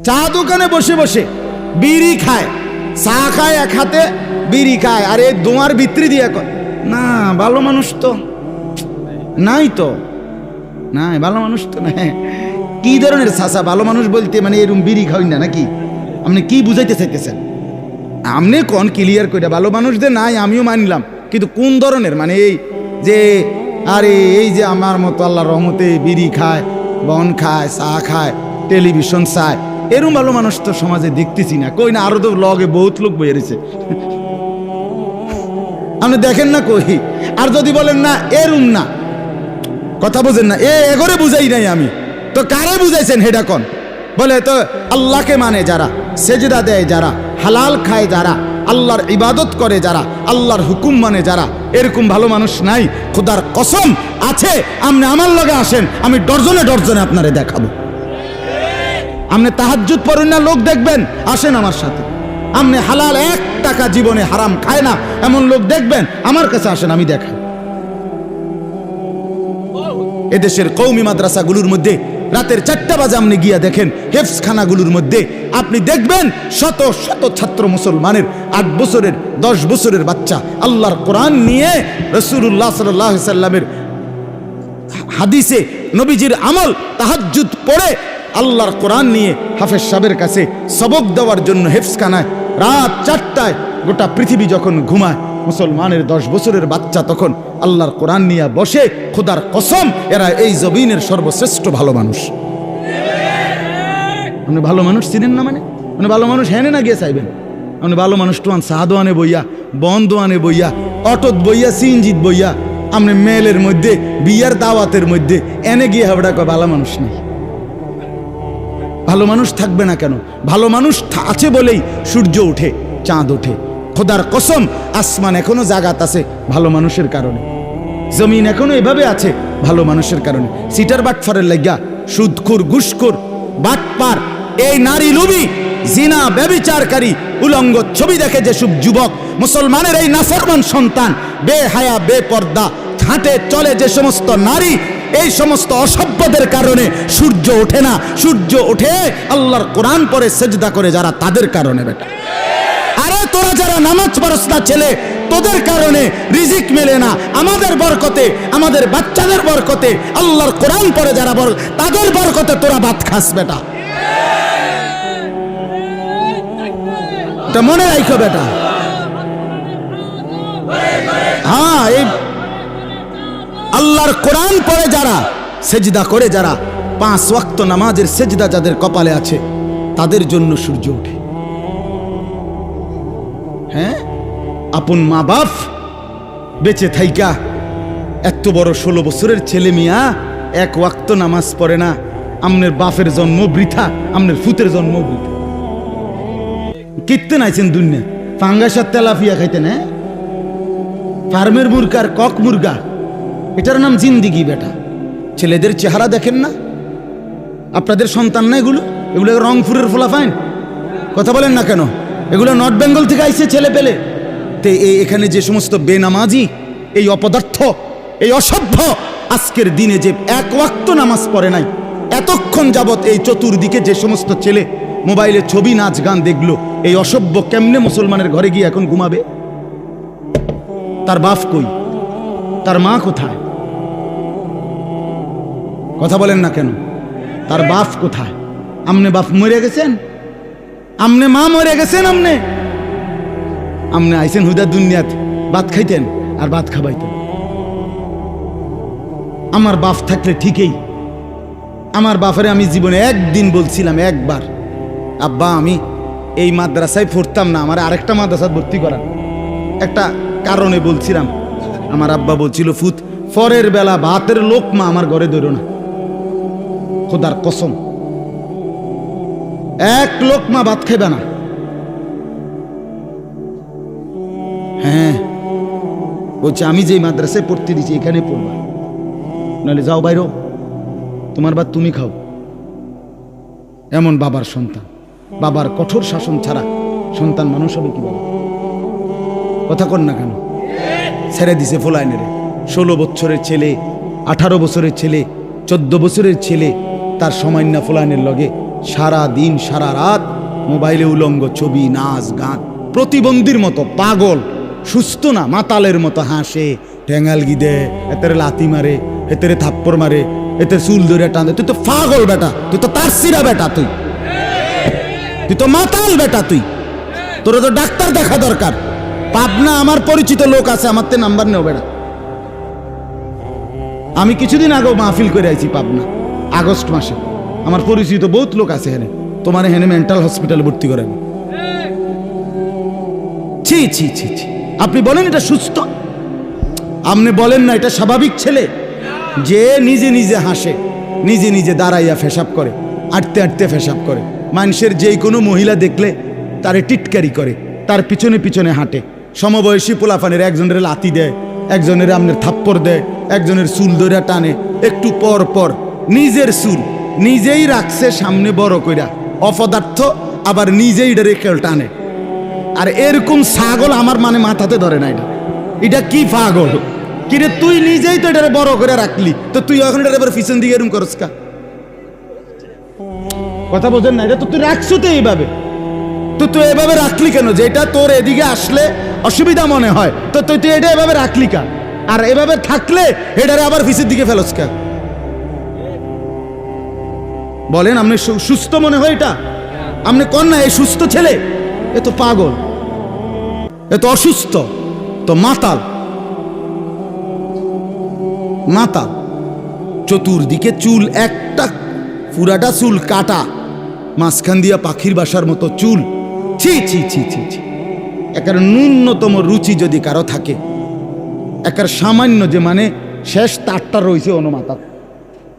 চা দোকানে বসে বসে বিড়ি খায়, চা খায় এক হাতে, বিড়ি খায়, আর এই দোয়ার ভিতরি দিয়ে না ভালো মানুষ তো নাই, তো নাই ভালো মানুষ তো না। কি ধরনের চাচা ভালো মানুষ বলতে? মানে এরকম বিড়ি খাওয়াই না নাকি? আপনি কি বুঝাইতে চাইতেছেন? আপনি কোন ক্লিয়ার করে ভালো মানুষদের নাই, আমিও মানলাম, কিন্তু কোন ধরনের? মানে এই যে আরে এই যে আমার মতো আল্লাহর রহমতে বিড়ি খায়, বন খায়, চা খায়, টেলিভিশন চায়, এরকম ভালো মানুষ তো সমাজে দেখতেছি না। কই না, আরো তো লগে বহুত লোক বইয়ে রয়েছে, আপনি দেখেন না কই? আর যদি বলেন না এরকম না, কথা বোঝেন না, এগরে বুঝাই নাই আমি, তো কারে বুঝাইছেন হেডা কোন? বলে তো আল্লাহকে মানে যারা, সেজদা দেয় যারা, হালাল খায় যারা, আল্লাহর ইবাদত করে যারা, আল্লাহর হুকুম মানে যারা, এরকম ভালো মানুষ নাই। খোদার কসম আছে, আপনি আমার লগে আসেন, আমি ডর্জনে ডর্জনে আপনারে দেখাবো। আপনি তাহাজ্জুদ পড়েন না, লোক দেখবেন, আসেন আমার সাথে। আপনি হালাল 1 টাকা জীবনে হারাম খায় না এমন লোক দেখবেন, আমার কাছে আসেন, আমি দেখাই। এদেশের কওমি মাদ্রাসাগুলোর মধ্যে রাতের 4টা বাজে আপনি গিয়া দেখেন, হেফজখানাগুলোর মধ্যে আপনি দেখবেন শত শত ছাত্র মুসলমানের 8 বছরের 10 বছরের বাচ্চা আল্লাহর কোরআন নিয়ে রাসূলুল্লাহ সাল্লাল্লাহু আলাইহি সাল্লামের হাদিসে নবীজির আমল তাহাজ্জুদ পড়ে আল্লাহর কোরআন নিয়ে হাফেজ সাহেবের কাছে সবক দেওয়ার জন্য হেফজখানায় রাত 4টায় গোটা পৃথিবী যখন ঘুমায়, মুসলমানের 10 বছরের বাচ্চা তখন আল্লাহর কোরআন নিয়ে বসে। খোদার কসম এরা এই জমিনের সর্বশ্রেষ্ঠ ভালো মানুষ। আপনি ভালো মানুষ চিনেন না? মানে আপনি ভালো মানুষ হেনে না গিয়ে চাইবেন? আপনি ভালো মানুষ টুয়ান সাহাদোয়ানে বইয়া, বন্দোয়ানে বইয়া, অটোত বইয়া, সিনজিত বইয়া, আপনি মেলের মধ্যে বিয়ার দাওয়াতের মধ্যে এনে গিয়ে হাবড়া কয় ভালো মানুষ নেই। ভালো মানুষ থাকবে না কেন? ভালো মানুষ আছে বলেই সূর্য ওঠে, চাঁদ ওঠে। খোদার কসম আসমান এখনো জাগাত আছে ভালো মানুষের কারণে, জমিন এখনো এভাবে আছে ভালো মানুষের কারণে। সিটার বাটফারের লাগিয়া সুদখোর, ঘুষখোর, বাটপার, এই নারী লুবি, জিনা, ব্যভিচারকারী, উলঙ্গ ছবি দেখে যেসব যুবক, মুসলমানের এই নাফরমান সন্তান, বেহায়া, বেপর্দা হাঁটে চলে যে সমস্ত নারী, এই সমস্ত অসভ্যদের কারণে সূর্য ওঠে না। সূর্য ওঠে আল্লাহর কোরআন পড়ে সেজদা করে যারা, তাদের কারণে। বেটা আরে তোরা যারা নামাজ পড়স না ছেলে, তোদের কারণে রিজিক মেলে না। আমাদের বরকতে, আমাদের বাচ্চাদের বরকতে, আল্লাহর কোরআন পড়ে যারা তাদের বরকতে তোরা ভাত খাস। বেটা এটা মনে রাখো বেটা। হ্যাঁ, এই আল্লাহর কোরআন পড়ে যারা, সেজদা করে যারা, 5 ওয়াক্ত নামাজের সেজদা যাদের কপালে আছে, তাদের জন্য সূর্য ওঠে। হ্যাঁ, আপন মা বাপ বেঁচে থাইকা এত বড় 16 বছরের ছেলে মিয়া 1 ওয়াক্ত নামাজ পড়ে না। আমনের বাপের জন্ম বৃথা, আমনের ফুতের জন্ম বৃথা। কিত্তেন আইছেন দুনিয়া ফাঙ্গাসার তেলাফিয়া খাইতেন? হ্যাঁ, ফার্মের মুরগার কক মুরগা, এটার নাম জিন্দিগি। বেটা ছেলেদের চেহারা দেখেন না? আপনাদের সন্তান না এগুলো? এগুলো রংপুরের ফোলাফাইন, কথা বলেন না কেন? এগুলো নর্থ বেঙ্গল থেকে আইছে ছেলে পেলে। তে এখানে যে সমস্ত বেনামাজি, এই অপদার্থ, এই অসভ্য, আজকের দিনে যে 1 ওয়াক্ত নামাজ পড়ে নাই, এতক্ষণ যাবত এই চতুর্দিকে যে সমস্ত ছেলে মোবাইলে ছবি, নাচ, গান দেখলো, এই অসভ্য কেমনে মুসলমানের ঘরে গিয়ে এখন ঘুমাবে? তার বাপ কই? তার মা কোথায়? কথা বলেন না কেন? তার বাপ কোথায়? আমনে বাপ মরে গেছেন, আমনে মা মরে গেছেন, আমনে আইছেন হুদা দুনিয়াত ভাত খাইতেন আর ভাত খাবাইতেন। আমার বাপ থাকলে ঠিকই। আমার বাপরে আমি জীবনে একদিন বলছিলাম, একবার, আব্বা আমি এই মাদ্রাসায় পড়তাম না, আমার আরেকটা মাদ্রাসায় ভর্তি করার একটা কারণে বলছিলাম। আমার আব্বা বলছিল, ফুত পরের বেলা ভাতের লোকমা আমার ঘরে ধরো না। খোদার কসম 1 লোকমা ভাত খাইবে না। হ্যাঁ, বলছে আমি যে মাদ্রাসায় পড়তে দিচ্ছি এখানে পড়বা, নাহলে যাও বাইরো, তোমার ভাত তুমি খাও। এমন বাবার সন্তান, বাবার কঠোর শাসন ছাড়া সন্তান মানুষ হবে কি? বাবা কথা কর না কেন? ছেড়ে দিছে ফোলাইনেরে। 16 বছরের ছেলে, 18 বছরের ছেলে, 14 বছরের ছেলে তার সামান্য ফোলাইনের লগে সারা দিন সারা রাত মোবাইলে উলঙ্গ ছবি, নাচ গান, প্রতিবন্ধীর মতো পাগল, সুস্থ না, মাতালের মতো হাসে, ঠেঙ্গাল গিদে, এতেরে লাথি মারে, এতেরে থাপ্পড় মারে, এতে চুল ধরে টানে। তুই তো পাগল বেটা, তুই তো তারসিরা বেটা, তুই তো মাতাল বেটা, তোর তো ডাক্তার দেখা দরকার। পাবনা আমার পরিচিত লোক আছে, আমার তে নাম্বার নেও বেটা। আমি কিছুদিন আগেও মাহফিল করে আইছি পাবনা, আগস্ট মাসে। আমার পরিচিত বহুত লোক আছে হেনে, তোমার হেনে মেন্টাল হসপিটালে ভর্তি করেন। ছি ছি ছি ছি, আপনি বলেন এটা সুস্থ? আপনি বলেন না এটা স্বাভাবিক ছেলে যে নিজে নিজে হাসে, নিজে নিজে দাঁড়াইয়া ফেসাব করে, আটতে আটতে ফেসাব করে, মানুষের যেই কোনো মহিলা দেখলে তারে টিটকারি করে, তার পিছনে পিছনে হাঁটে, সমবয়সী পোলাফানের একজনের লাথি দেয়, একজনের আপনার থাপ্পড় দেয়, একজনের চুল ধরে টানে, একটু পর পর নিজের চুল নিজেই রাখছে সামনে বড় কইরা, অপদার্থ, আবার নিজেই এটা রেখে টানে। আর এরকম ছাগল আমার মানে মাথাতে ধরে না। এটা কি পাগল? কিরে তুই নিজেই তো এটা বড় করে রাখলি, তো তুই এখন এটা এবার পিছন দিকে এরকম করস কা? কথা বোঝেন না? এটা তো তুই রাখছো তো এইভাবে, তো তুই এভাবে রাখলি কেন? যে এটা তোর এদিকে আসলে অসুবিধা মনে হয়, তো তুই এটা এভাবে রাখলি কা? আর এভাবে থাকলে এটারে আবার পিছের দিকে ফেলস কা? বলেন, আপনি সুস্থ মনে হয় এটা? আপনি কন না এই সুস্থ ছেলে? এ তো পাগল, এ তো অসুস্থ, তো মাতাল। মাতাল, চতুর্দিকে চুল, একটা পুরাটা চুল কাটা, মাঝখান দিয়া পাখির বাসার মতো চুল। ছি ছি ছি ছি ছি। একার ন্যূনতম রুচি যদি কারো থাকে, একার সামান্য যে মানে শেষ তারটা রয়েছে অন্য মাথা,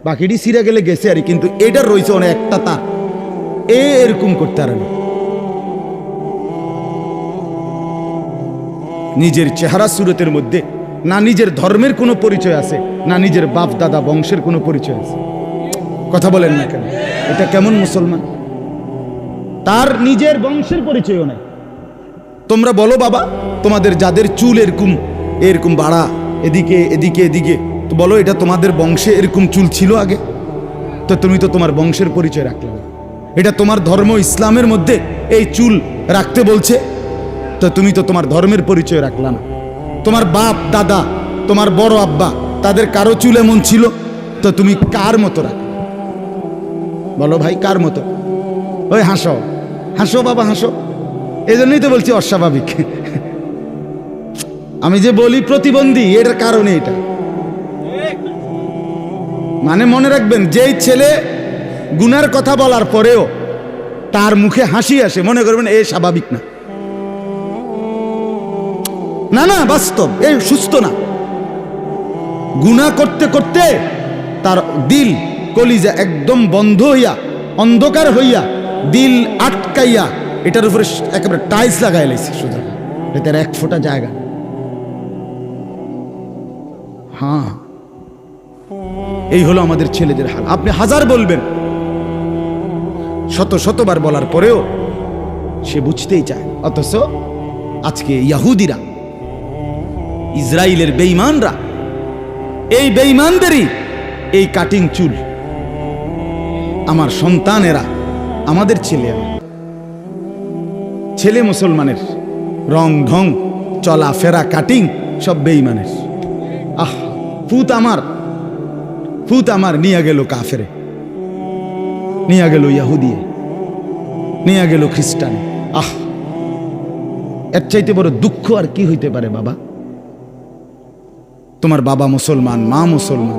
বাকিটি সিরে গেলে গেছে আর, কিন্তু এটার রয়েছে অনেক একটা তার, এরকম করতে পারে না। নিজের চেহারা সুরতের মধ্যে না নিজের ধর্মের কোনো পরিচয় আছে, না নিজের বাপ দাদা বংশের কোনো পরিচয় আছে। কথা বলেন না কেন? এটা কেমন মুসলমান? তার নিজের বংশের পরিচয়ও নাই। তোমরা বলো বাবা, তোমাদের যাদের চুল এরকম এরকম বাড়া, এদিকে এদিকে এদিকে, তো বলো এটা তোমাদের বংশে এরকম চুল ছিল আগে? তো তুমি তো তোমার বংশের পরিচয় রাখলে না। এটা তোমার ধর্ম ইসলামের মধ্যে এই চুল রাখতে বলছে, তো তুমি তো তোমার ধর্মের পরিচয় রাখলা না। তোমার বাপ দাদা, তোমার বড় আব্বা, তাদের কারো চুল এমন ছিল, তো তুমি কার মতো রাখ? বলো ভাই, কার মতো? ওই হাসো হাসো বাবা, হাসো। এই জন্যই তো বলছি অস্বাভাবিক। আমি যে বলি প্রতিবন্ধী, এর কারণে এটা। মানে মনে রাখবেন, যেই ছেলে গুনার কথা বলার পরেও তার মুখে হাসি আসে, মনে করবেন এ স্বাভাবিক না। না না, বাস্তব, এই সুস্থ না। গুনাহ করতে করতে তার দিল, কলিজা একদম বন্ধ হইয়া, অন্ধকার হইয়া, দিল আটকাইয়া, এটার উপরে একেবারে টাইলস লাগাই লাইছে, সুতরাং এটার এক ফোঁটা জায়গা। হ্যাঁ, এই হলো আমাদের ছেলেদের হাল। আপনি হাজার বলবেন, শত শতবার বলার পরেও সে বুঝতেই চায়। অথচ আজকে ইহুদিরা, ইসরায়েলের বেঈমানরা, এই বেঈমানদেরই এই কাটিং চুল। আমার সন্তানেরা, আমাদের ছেলেরা, ছেলে মুসলমানের রং ঢং, চলাফেরা, কাটিং সব বেঈমানের। আহ, ফুত আমার নিয়ে গেল কাফেরে, নিয়ে গেল ইহুদি, নিয়ে গেল খ্রিস্টান। আহ, এর চাইতে বড় দুঃখ আর কি হইতে পারে বাবা? তোমার বাবা মুসলমান, মা মুসলমান,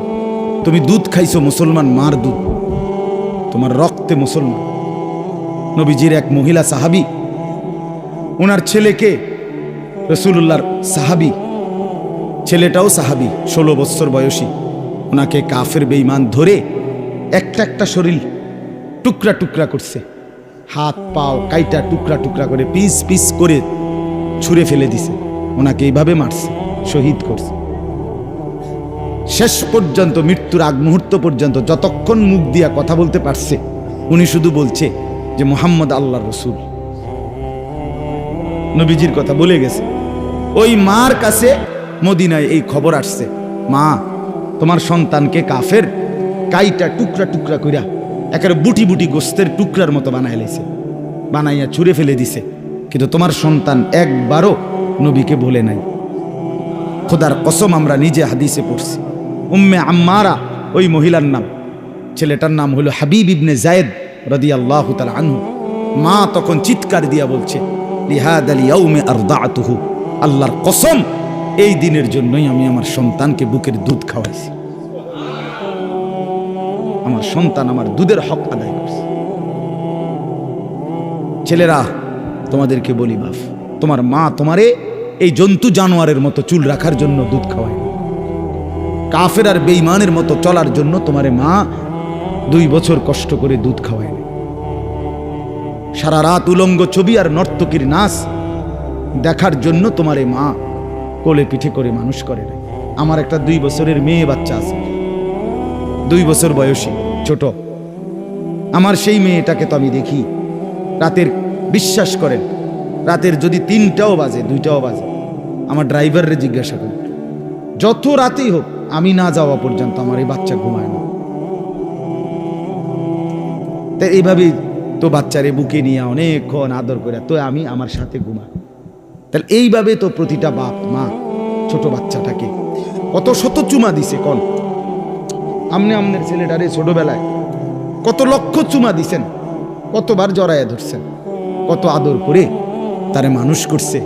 তুমি দুধ খাইছো মুসলমান মার দুধ, তোমার রক্তে মুসলমান। নবীজির এক মহিলা সাহাবী, ওনার ছেলেকে, রাসূলুল্লাহর সাহাবী, ছেলেটাও সাহাবী, 16 বছর বয়সী, ওনাকে কাফের বেঈমান ধরে একটা একটা শরীর টুকরা টুকরা করছে, হাত পাও কাইটা টুকরা টুকরা করে পিস পিস করে ছুঁড়ে ফেলে দিছে। ওনাকে এইভাবে মারছে, শহীদ করছে। শেষ পর্যন্ত, মৃত্যুর আগ মুহূর্ত পর্যন্ত, যতক্ষণ মুখ দিয়া কথা বলতে পারছে, উনি শুধু বলছে যে মুহাম্মদ আল্লাহর রাসূল, নবীজির কথা বলে গেছে। ওই মার কাছে মদিনায় এই খবর আসছে, মা তোমার সন্তানকে কাফের কাইটা টুকরা টুকরা কইরা একেবারে বুটি বুটি গোস্তের টুকরার মতো বানায় লাইছে, বানাইয়া ছুঁড়ে ফেলে দিছে। কিন্তু তোমার সন্তান একবারও নবীকে বলে নাই। খোদার কসম, আমরা নিজে হাদিসে পড়ছি। উম্মে আম্মারা ওই মহিলার নাম, ছেলেটার নাম হলো হাবিব ইবনে জায়েদ রাদিয়াল্লাহু তাআলা আনহু। মা তখন চিৎকার দিয়া বলছে, লিহাদাল ইয়াউমি আরদাতুহু, আল্লাহর কসম এই দিনের জন্যই আমি আমার সন্তানকে বুকের দুধ খাওয়াইছি। আমার সন্তান আমার দুধের হক আদায় করছে। ছেলেরা, তোমাদেরকে বলি বাপ, তোমার মা তোমারে এই জন্তু জানোয়ারের মতো চুল রাখার জন্য দুধ খাওয়ায়, কাফের আর বেঈমানের মতো চলার জন্য তোমারে মা 2 বছর কষ্ট করে দুধ খাওয়ায়। সারা রাত উলঙ্গ ছবি আর নর্তকীর নাচ দেখার জন্য তোমারে মা কোলে পিঠে করে মানুষ করে নাই। আমার একটা 2 বছরের মেয়ে বাচ্চা আছে, 2 বছর বয়সী ছোট। আমার সেই মেয়েটাকে তো আমি দেখি রাতের, বিশ্বাস করেন, রাতের যদি 3টাও বাজে 2টাও বাজে, আমার ড্রাইভাররে জিজ্ঞাসা করি, যত রাতেই হোক আমি না যাওয়া পর্যন্ত আমার এই বাচ্চা ঘুমায় না। তাই এইভাবেই তো বাচ্চারে বুকে নিয়ে অনেকক্ষণ আদর করে তো আমি আমার সাথে ঘুমা। তাহলে এইভাবে তো প্রতিটা বাপ মা ছোট বাচ্চাটাকে কত শত চুমা দিছে। কোন আমনের ছেলেটারে ছোটবেলায় কত লক্ষ চুমা দিছেন, কতবার জড়াইয়া ধরছেন, কত আদর করে তারে মানুষ করছে।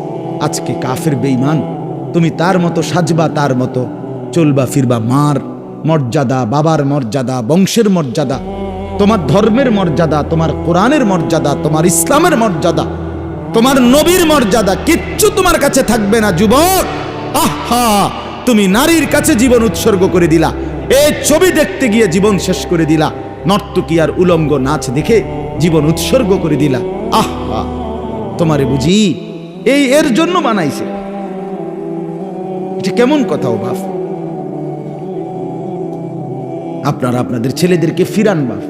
আজকে কাফের বেঈমান, তুমি তার মতো সাজবা, তার মতো চলবা ফিরবা। মার মর্যাদা, বাবার মর্যাদা, বংশের মর্যাদা, তোমার ধর্মের মর্যাদা, তোমার কোরআনের মর্যাদা, তোমার ইসলামের মর্যাদা, তোমার নবীর মর্যাদা কিচ্ছু তোমার কাছে থাকবে না যুবক। আহা, তুমি নারীর কাছে জীবন উৎসর্গ করে দিলা, এই ছবি দেখতে গিয়ে জীবন শেষ করে দিলা, নর্তকী আর উলঙ্গ নাচ দেখে জীবন উৎসর্গ করে দিলা। আহা, তোমারে বুঝি এই এর জন্য বানাইছে? এটা কেমন কথা ও বাপ? আপনারা আপনাদের ছেলেদেরকে ফিরান বাপ।